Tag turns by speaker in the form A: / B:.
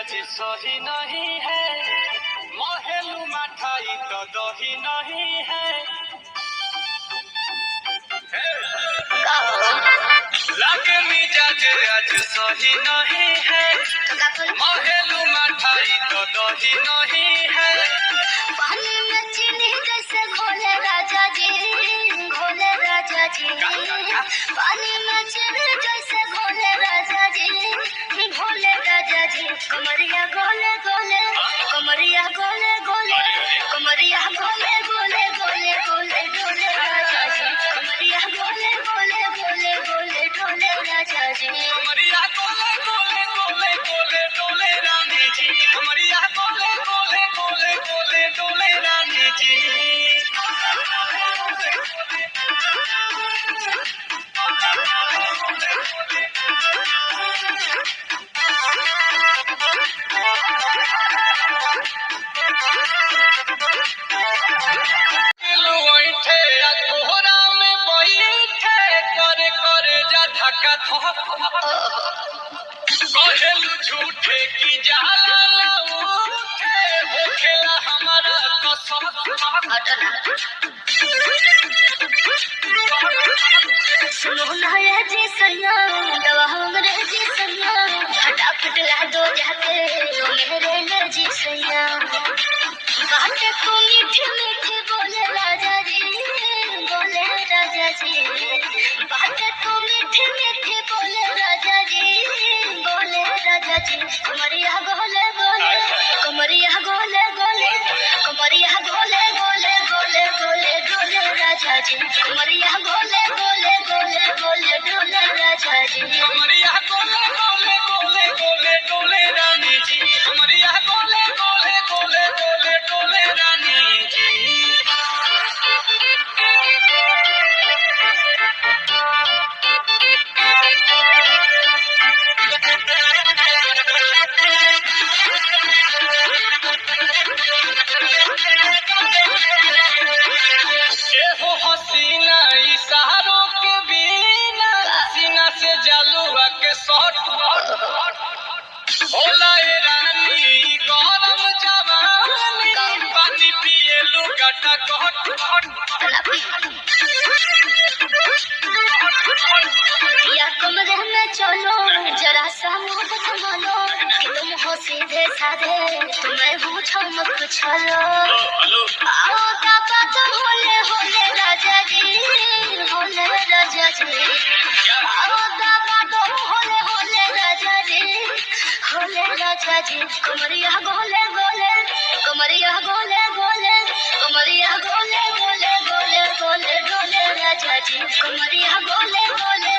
A: मिजाज सही नहीं है, महलू मठाई तो दही नहीं है। लागे मिजाज आज सही नहीं है, महलू मठाई तो दही नहीं है।
B: पानी में चीनी जैसे घोले राजा जी, घोले राजा जी। पानी में चीनी जैसे घोले राजा जी, घोले राजा जी। कमरिया गोले गोले, कमरिया गोले गोले, कमरिया गोले गोले गोले गोले डोले राजा जी। कमरिया गोले गोले गोले गोले डोले राजा जी।
A: कमरिया गोले गोले गोले गोले डोले रानी जी। कमरिया गोले गोले गोले गोले डोले रानी जी। कहेलू झूठे की जाला उठे, होखेला हमारा कसम।
B: सुनो ना ये जी सैया, दवा हमरे जी सैया, फटाफट ला दो जाके ओ मेरे ले जी सैया। बातें तो मीठी मीठी बोले राजा जी, बोले राजा जी। बातें तो मीठी मीठी बोले राजा जी, बोले राजा जी। कमरिया गोले गोले, कमरिया गोले गोले, कमरिया गोले गोले गोले गोले डोले राजा जी। कमरिया गोले गोले गोले गोले डोले राजा जी।
A: कमरिया गोले गोले गोले गोले डोले रानी जी। कमरिया गोले गोले गोले गोले डोले रानी जी। एहो हसीना इशारों के बिना, सीना से जालुआ के शॉट होला ए रानी गरम जवानी, पानी पिए लुगाटा कट।
B: या कमरे में चलो जरा सा मोहब्बत मानो, कि तुम हो सीधे साधे तुम्हें पूछो मत छलो। आओ दादा तो होले होले राजा जी, होले राजा जी। आओ दादा तो होले होले राजा जी, होले राजा जी। कमरिया गोले गोले, कमरिया गोले गोले, कमरिया गोले गोले गोले गोले डोले राजा जी। कमरिया गोले गोले